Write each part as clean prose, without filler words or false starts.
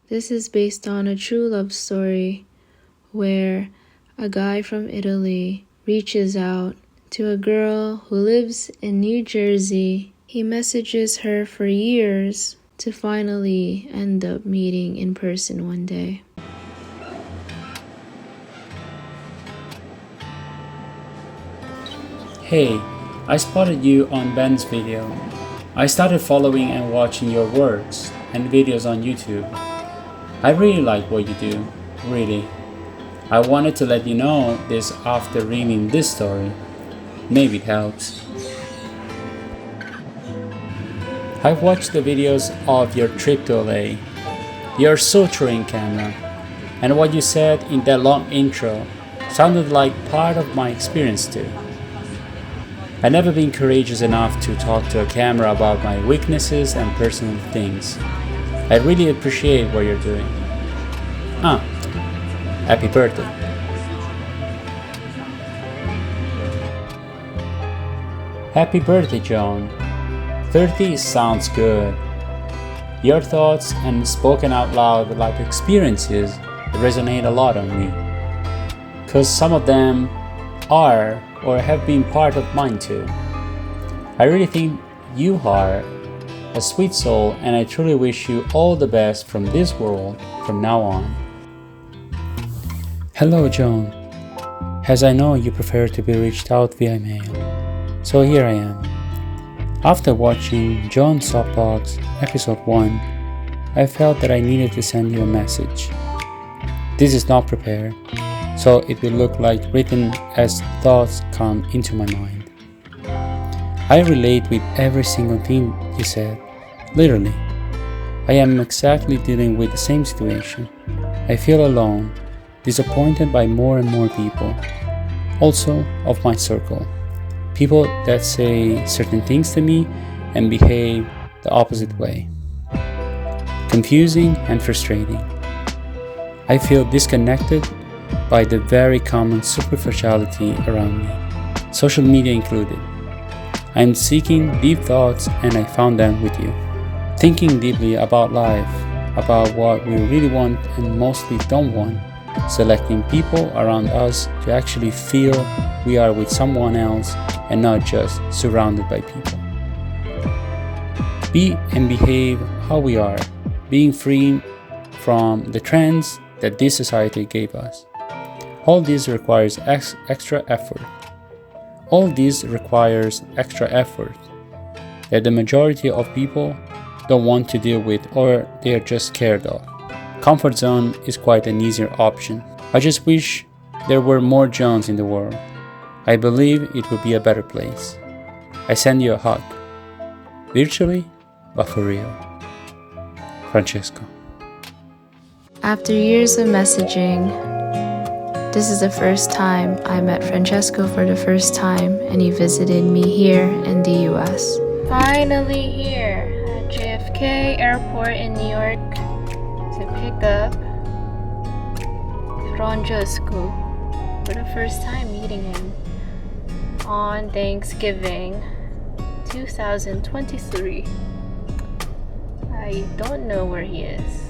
This is based on a true love story where a guy from Italy reaches out to a girl who lives in New Jersey. He messages her for years to finally end up meeting in person one day. Hey, I spotted you on Ben's video. I started following and watching your works and videos on YouTube. I really like what you do, really. I wanted to let you know this after reading this story. Maybe it helps. I've watched the videos of your trip to LA. You're so true in camera, and what you said in that long intro sounded like part of my experience too. I've never been courageous enough to talk to a camera about my weaknesses and personal things. I really appreciate what you're doing. Happy birthday. Happy birthday, Joan. 30 sounds good. Your thoughts and spoken out loud life experiences resonate a lot on me. Cause some of them are or have been part of mine too. I really think you are a sweet soul, and I truly wish you all the best from this world from now on. Hello, Joan. As I know you prefer to be reached out via mail, so here I am. After watching Joan's Soapbox episode 1, I felt that I needed to send you a message. This is not prepared, so it will look like written as thoughts come into my mind. I relate with every single thing you said, literally. I am exactly dealing with the same situation. I feel alone, disappointed by more and more people, also of my circle. People that say certain things to me and behave the opposite way. Confusing and frustrating. I feel disconnected by the very common superficiality around me, social media included. I am seeking deep thoughts, and I found them with you. Thinking deeply about life, about what we really want and mostly don't want, selecting people around us to actually feel we are with someone else and not just surrounded by people. Be and behave how we are, being free from the trends that this society gave us. All this requires extra effort. All this requires extra effort that the majority of people don't want to deal with, or they are just scared of. Comfort zone is quite an easier option. I just wish there were more Joans in the world. I believe it would be a better place. I send you a hug. Virtually, but for real. Francesco. After years of messaging, this is the first time I met Francesco for the first time, and he visited me here in the US. Finally here at JFK Airport in New York to pick up Francesco for the first time meeting him on Thanksgiving 2023. I don't know where he is.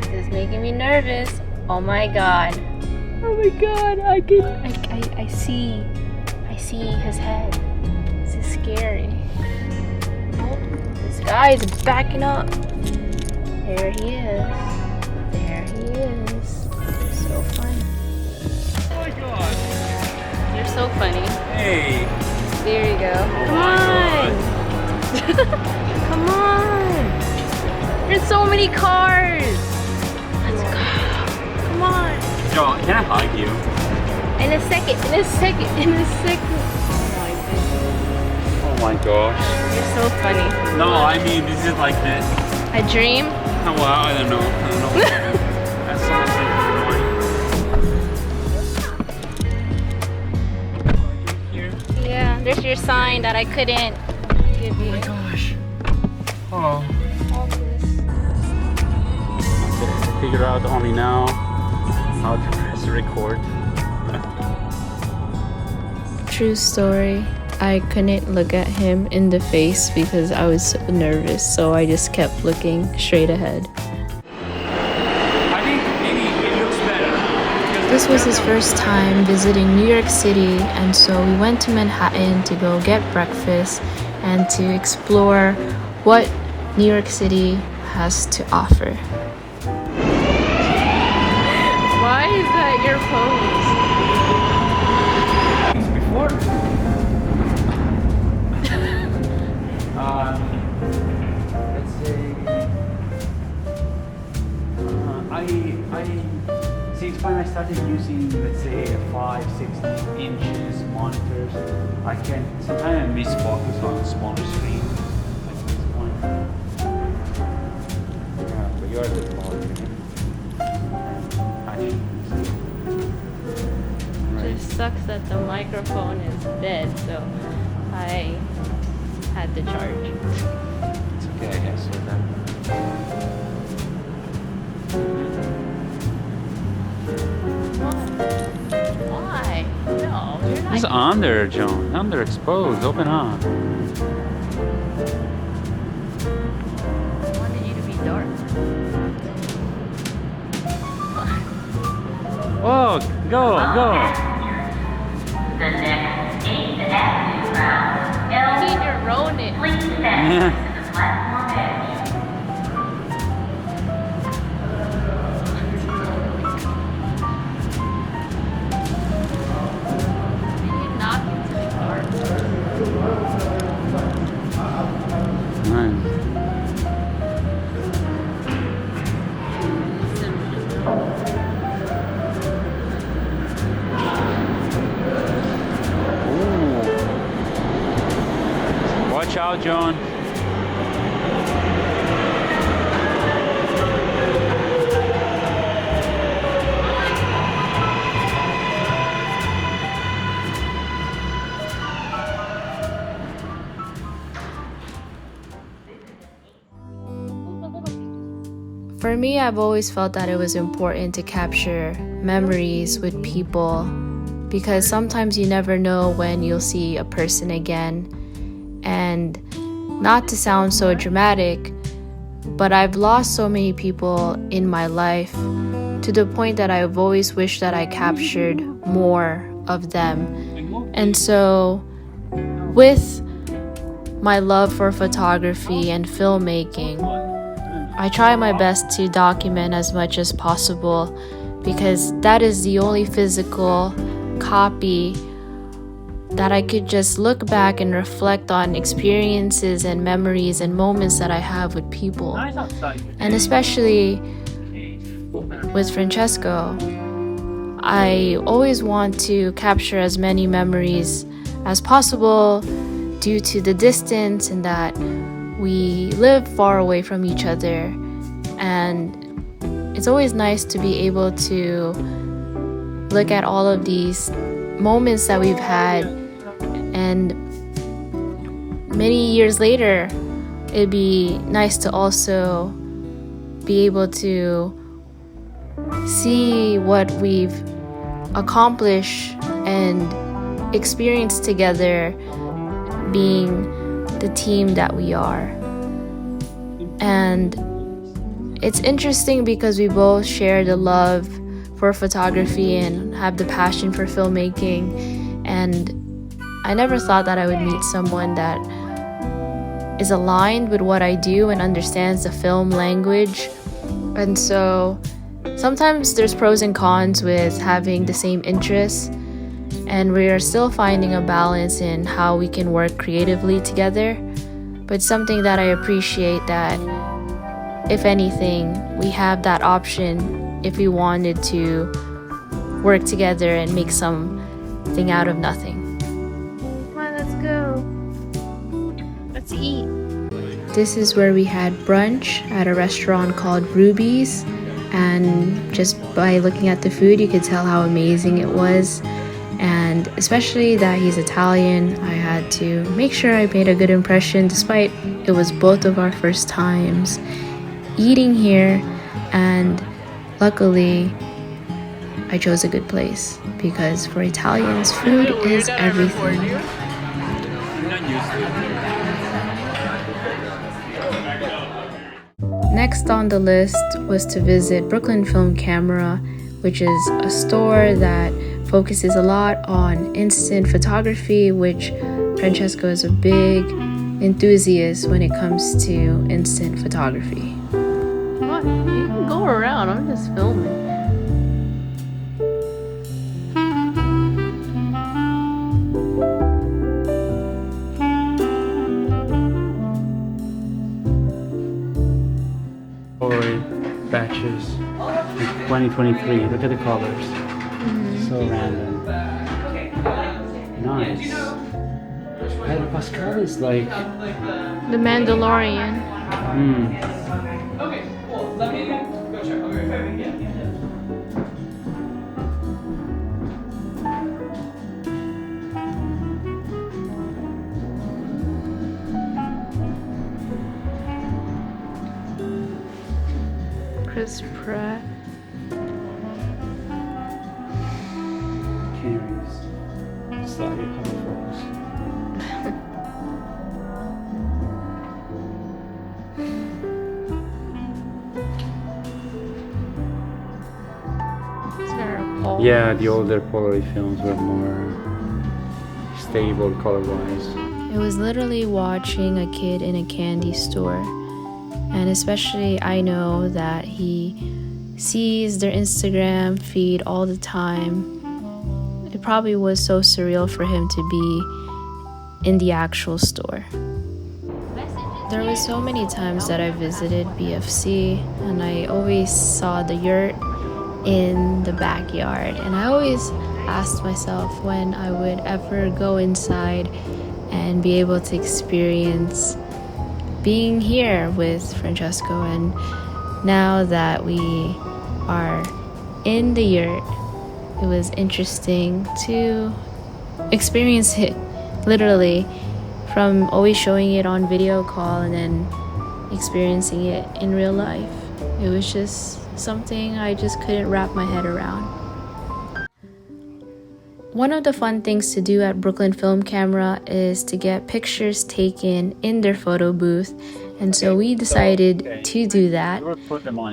This is making me nervous. Oh my god. Oh my god, I see his head. This is scary. Oh, this guy is backing up. There he is. There he is. So funny. Oh my god. You're so funny. Hey. There you go. Oh Come on. Come on. There's so many cars. Let's go. Come on. Joan, can I hug you? In a second. Oh my gosh. You're so funny. No, I mean, this is like this. A dream? Oh, well, I don't know. That's something here. Yeah, there's your sign that I couldn't give you. Oh my gosh. Oh. All this. Figure out only now how to press record. True story. I couldn't look at him in the face because I was so nervous, so I just kept looking straight ahead. This was his first time visiting New York City, and so we went to Manhattan to go get breakfast and to explore what New York City has to offer. Why is that your pose? Before? Let's say since when I started using, let's say, 5-6 inches monitors, I can sometimes miss focus on a smaller screen like this one. Yeah, but you're a bit quality. It just sucks that the microphone is dead, so I had to charge. It's okay, I guess. So that. Why? No, you're not. It's under, Joan. Underexposed. Open up. I wanted you to be dark. Oh, go. The next 8th Avenue route. Peter Ronan. Please stand Yeah. to the platform edge. You knock into the car. Nice. Watch out, Joan. For me, I've always felt that it was important to capture memories with people because sometimes you never know when you'll see a person again. And not to sound so dramatic, but I've lost so many people in my life to the point that I've always wished that I captured more of them. And so, with my love for photography and filmmaking, I try my best to document as much as possible because that is the only physical copy that I could just look back and reflect on experiences and memories and moments that I have with people. And especially with Francesco, I always want to capture as many memories as possible due to the distance and that we live far away from each other. And it's always nice to be able to look at all of these moments that we've had, and many years later it'd be nice to also be able to see what we've accomplished and experienced together, being the team that we are. And it's interesting because we both share the love for photography and have the passion for filmmaking, and I never thought that I would meet someone that is aligned with what I do and understands the film language. And so sometimes there's pros and cons with having the same interests, and we are still finding a balance in how we can work creatively together. But something that I appreciate, that if anything, we have that option if we wanted to work together and make something out of nothing. Come on, let's go. Let's eat. This is where we had brunch at a restaurant called Ruby's, and just by looking at the food you could tell how amazing it was. And especially that he's Italian, I had to make sure I made a good impression despite it was both of our first times eating here. And luckily I chose a good place because for Italians, food is everything. Next on the list was to visit Brooklyn Film Camera, which is a store that focuses a lot on instant photography, which Francesco is a big enthusiast when it comes to instant photography. What? You can go around, I'm just filming. Polaroid batches in 2023. Look at the colors. So random. Nice. Pedro Pascal is like The Mandalorian. Okay, cool. Let me go check. Okay, yeah. Chris Pratt. Cameras. Slightly photos. Yeah, the older Polaroid films were more stable color-wise. It was literally watching a kid in a candy store. And especially I know that he sees their Instagram feed all the time. It probably was so surreal for him to be in the actual store. There were so many times that I visited BFC and I always saw the yurt in the backyard, and I always asked myself when I would ever go inside and be able to experience being here with Francesco. And now that we are in the yurt, it was interesting to experience it literally, from always showing it on video call and then experiencing it in real life. It was just something I just couldn't wrap my head around. One of the fun things to do at Brooklyn Film Camera is to get pictures taken in their photo booth, and so we decided to do that.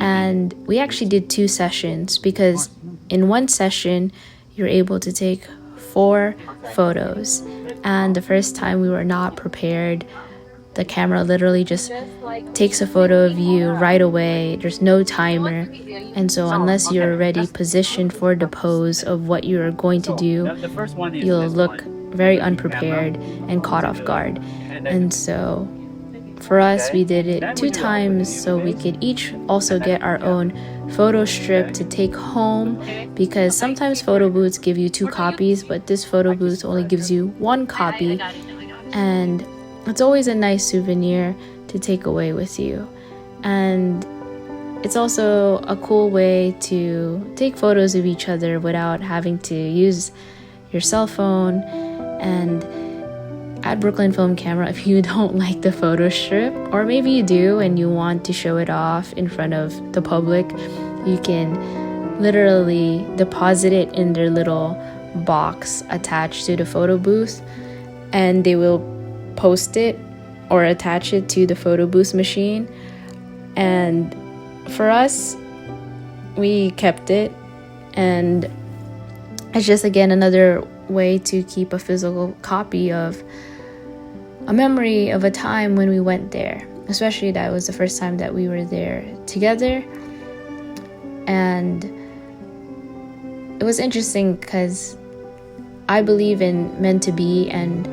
And we actually did 2 sessions, because in one session you're able to take 4 photos, and the first time we were not prepared. The camera literally just takes a photo of you right away. There's no timer. And so unless you're already positioned for the pose of what you're going to do, you'll look very unprepared and caught off guard. And so for us, we did it 2 times so we could each also get our own photo strip to take home, because sometimes photo booths give you 2 copies, but this photo booth only gives you 1 copy. And it's always a nice souvenir to take away with you. And it's also a cool way to take photos of each other without having to use your cell phone. And at Brooklyn Film Camera, if you don't like the photo strip, or maybe you do and you want to show it off in front of the public, you can literally deposit it in their little box attached to the photo booth, and they will post it or attach it to the photo booth machine. And for us, we kept it, and it's just again another way to keep a physical copy of a memory of a time when we went there, especially that was the first time that we were there together. And it was interesting because I believe in meant to be, and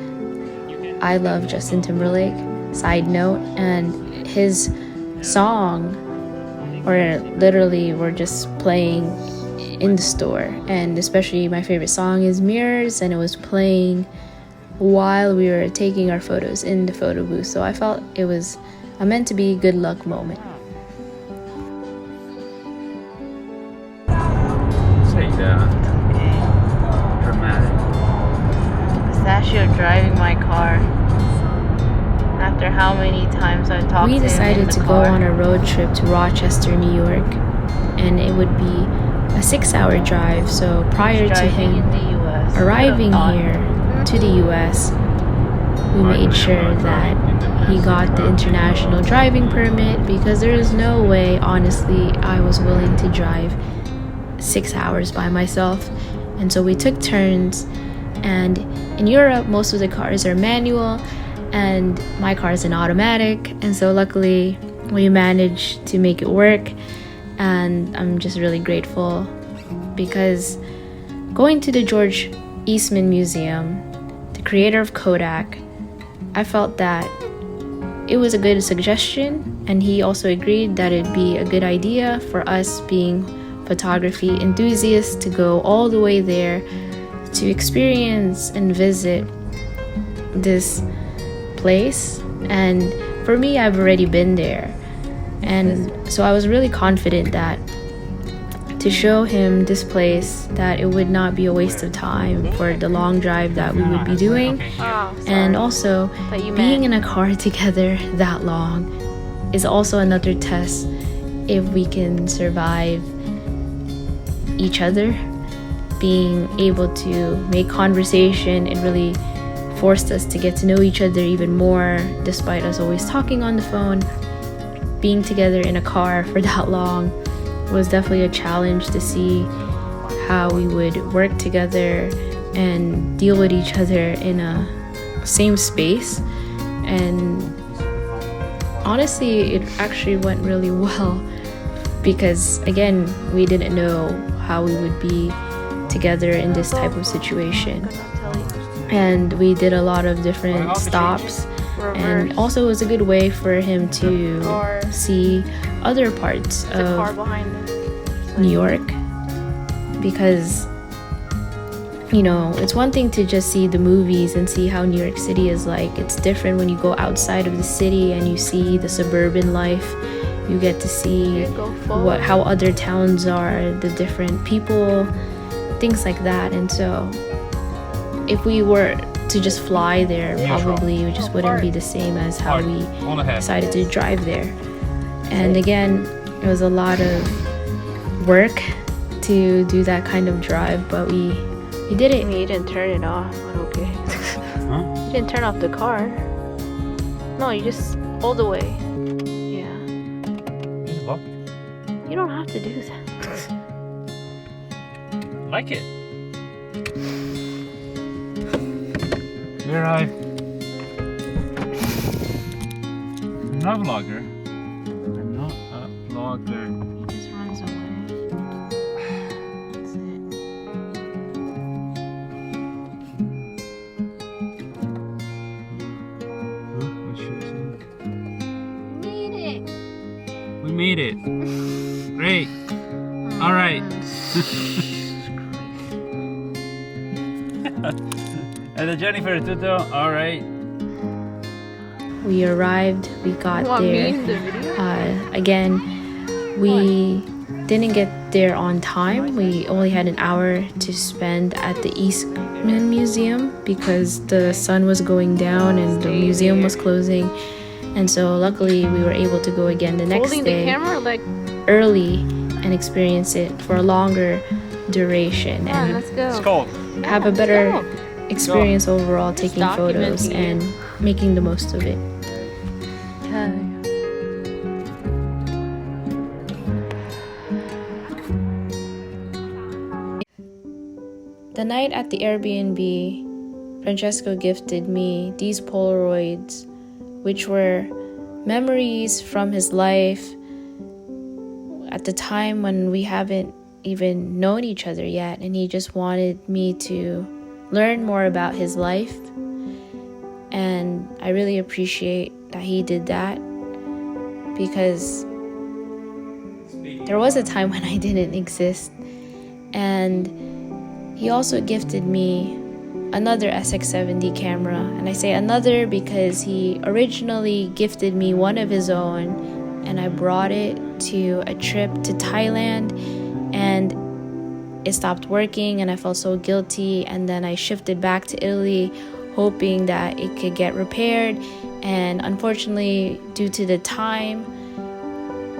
I love Justin Timberlake, side note, and his song, or literally we're just playing in the store, and especially my favorite song is Mirrors, and it was playing while we were taking our photos in the photo booth. So I felt it was a meant to be good luck moment. Say that. Dramatic. Pistachio driving my car after how many times I talked to him. We decided to go on a road trip to Rochester, New York, and it would be a 6-hour drive. So prior to him arriving here to the US, we made sure that he got the international driving permit, because there is no way, honestly, I was willing to drive 6 hours by myself. And so we took turns, and in Europe most of the cars are manual and my car is an automatic, and so luckily we managed to make it work. And I'm just really grateful, because going to the George Eastman Museum, the creator of Kodak, I felt that it was a good suggestion, and he also agreed that it'd be a good idea for us being photography enthusiasts to go all the way there to experience and visit this place. And for me, I've already been there, and so I was really confident that to show him this place, that it would not be a waste of time for the long drive that we would be doing. And also being in a car together that long is also another test if we can survive each other. Being able to make conversation, it really forced us to get to know each other even more, despite us always talking on the phone. Being together in a car for that long was definitely a challenge, to see how we would work together and deal with each other in a same space. And honestly, it actually went really well, because again, we didn't know how we would be together in this type of situation. And we did a lot of different stops, and also it was a good way for him to see other parts of New York, because you know, it's one thing to just see the movies and see how New York City is like. It's different when you go outside of the city and you see the suburban life. You get to see how other towns are, the different people, things like that. And so if we were to just fly there, probably it just wouldn't be the same as how we decided to drive there. And again, it was a lot of work to do that kind of drive, but we did it. I mean, you didn't turn it off, but okay. Huh? You didn't turn off the car. No, you just all the way. Yeah. It's locked. You don't have to do that. Like it. We arrived. I'm not a vlogger. I'm not a vlogger. He just runs away. That's it. What should I Made it. say? We made it. Great. All right. And the Jennifer Tuto. All right. We arrived, we got Want me there. in the video? Again, we didn't get there on time. We only had an hour to spend at the Eastman Museum because the sun was going down and the museum was closing. And so luckily we were able to go again the next Holding day the camera like. early and experience it for a longer duration Come on, and let's go. It's cold. have a better experience overall, taking photos documenting it. and making the most of it. The night at the Airbnb, Francesco gifted me these Polaroids, which were memories from his life at the time when we haven't even known each other yet, and he just wanted me to learn more about his life. And I really appreciate that he did that, because there was a time when I didn't exist. And he also gifted me another SX-70 camera, and I say another because he originally gifted me one of his own, and I brought it to a trip to Thailand, and it stopped working and I felt so guilty. And then I shifted back to Italy hoping that it could get repaired, and unfortunately, due to the time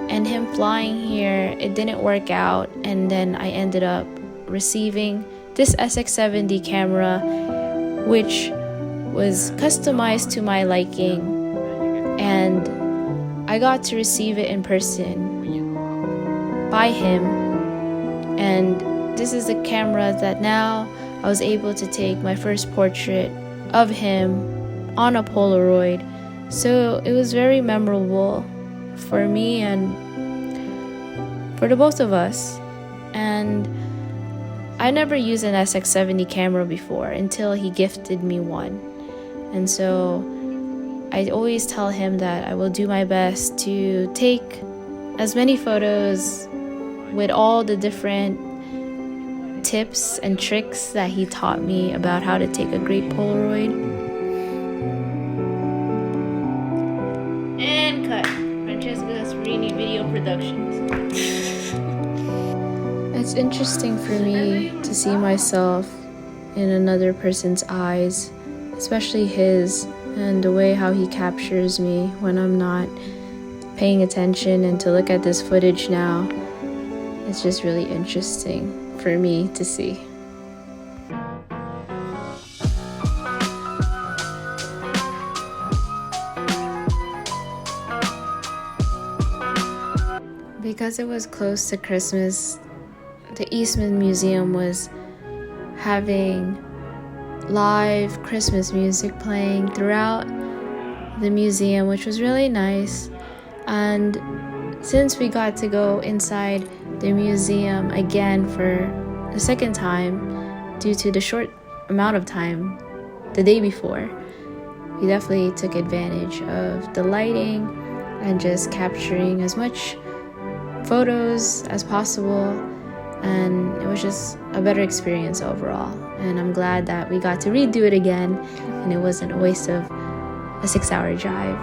and him flying here, it didn't work out. And then I ended up receiving this SX-70 camera, which was customized to my liking, and I got to receive it in person by him And this is the camera that now I was able to take my first portrait of him on a Polaroid. So it was very memorable for me and for the both of us. And I never used an SX-70 camera before until he gifted me one. And so I always tell him that I will do my best to take as many photos with all the different tips and tricks that he taught me about how to take a great Polaroid. And cut. Francesco's Rini Video Productions. It's interesting for me to see myself in another person's eyes, especially his, and the way how he captures me when I'm not paying attention, and to look at this footage now, it's just really interesting for me to see. Because it was close to Christmas, the Eastman Museum was having live Christmas music playing throughout the museum, which was really nice. And since we got to go inside the museum again for the second time due to the short amount of time the day before, we definitely took advantage of the lighting and just capturing as much photos as possible. And it was just a better experience overall. And I'm glad that we got to redo it again and it wasn't a waste of a 6-hour drive.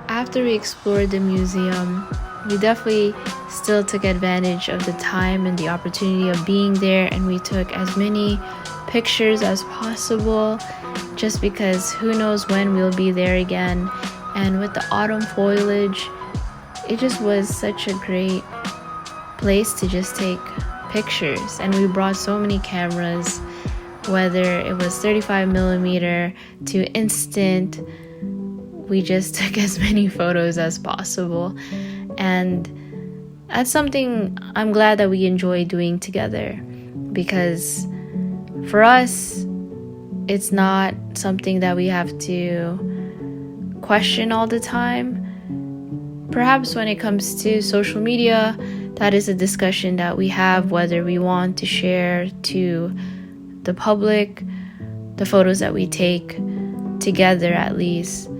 After we explored the museum, we definitely still took advantage of the time and the opportunity of being there, and we took as many pictures as possible just because who knows when we'll be there again. And with the autumn foliage, it just was such a great place to just take pictures. And we brought so many cameras, whether it was 35mm to instant. We just took as many photos as possible, and that's something I'm glad that we enjoy doing together, because for us it's not something that we have to question all the time. Perhaps when it comes to social media, that is a discussion that we have, whether we want to share to the public the photos that we take together at least.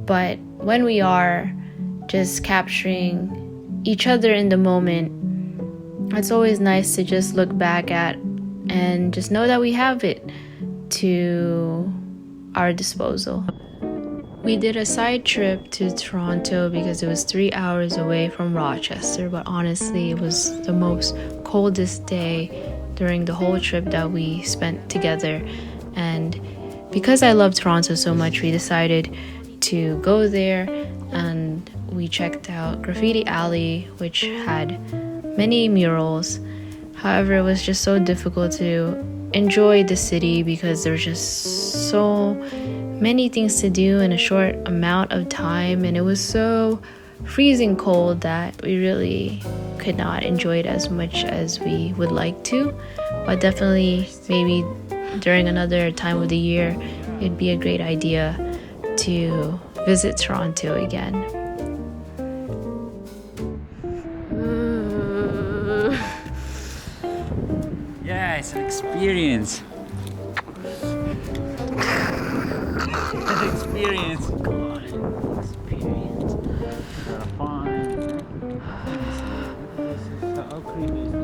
But when we are just capturing each other in the moment, it's always nice to just look back at and just know that we have it to our disposal. We did a side trip to Toronto because it was 3 hours away from Rochester, but honestly it was the most coldest day during the whole trip that we spent together. And because I love Toronto so much, we decided to go there, and we checked out Graffiti Alley, which had many murals. However, it was just so difficult to enjoy the city because there were just so many things to do in a short amount of time, and it was so freezing cold that we really could not enjoy it as much as we would like to. But definitely maybe during another time of the year it'd be a great idea to visit Toronto again. Yeah, it's an experience. An experience. God, experience.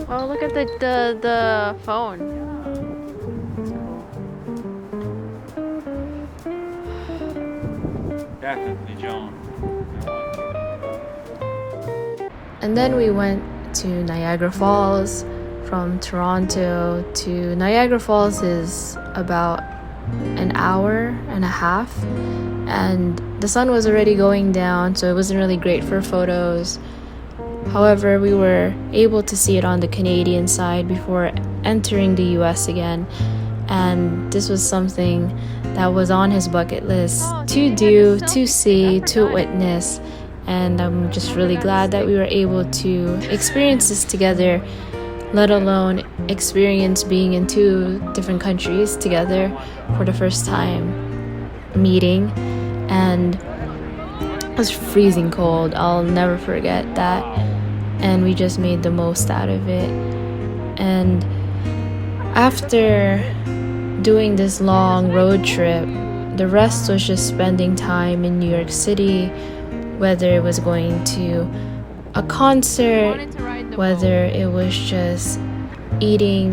Oh, look at the phone. Definitely, Joan. And then we went to Niagara Falls. from Toronto to Niagara Falls is about an hour and a half, and the sun was already going down, so it wasn't really great for photos. However, we were able to see it on the Canadian side before entering the US again, and this was something that was on his bucket list to do, to see, to witness. And I'm just really glad that we were able to experience this together, let alone experience being in 2 different countries together for the first time meeting. And it was freezing cold. I'll never forget that. And we just made the most out of it. And after doing this long road trip, the rest was just spending time in New York City, whether it was going to a concert, whether it was just eating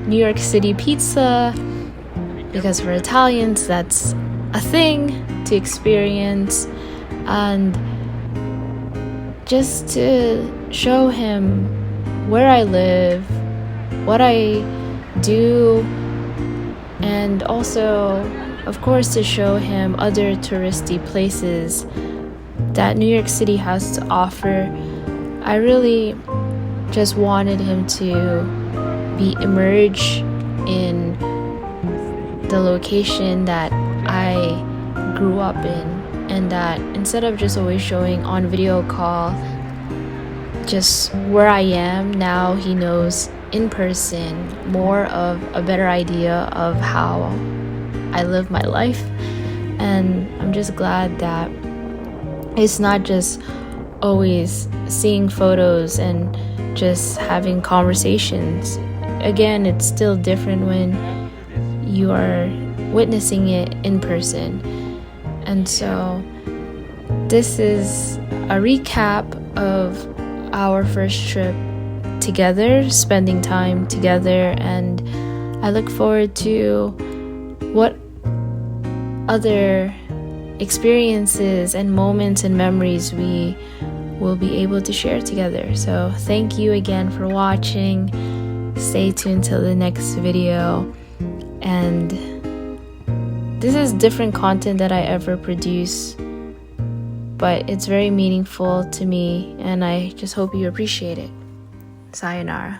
New York City pizza, because for Italians that's a thing to experience, and just to show him where I live, what I do, and also, of course, to show him other touristy places that New York City has to offer. I really just wanted him to be immersed in the location that I grew up in, and that instead of just always showing on video call just where I am, now he knows in person more of a better idea of how I live my life. And I'm just glad that it's not just always seeing photos and just having conversations. Again, it's still different when you are witnessing it in person. And so this is a recap of our first trip together, spending time together, and I look forward to what other experiences and moments and memories we will be able to share together. So thank you again for watching. Stay tuned till the next video. And this is different content that I ever produce, but it's very meaningful to me, and I just hope you appreciate it. Sayonara.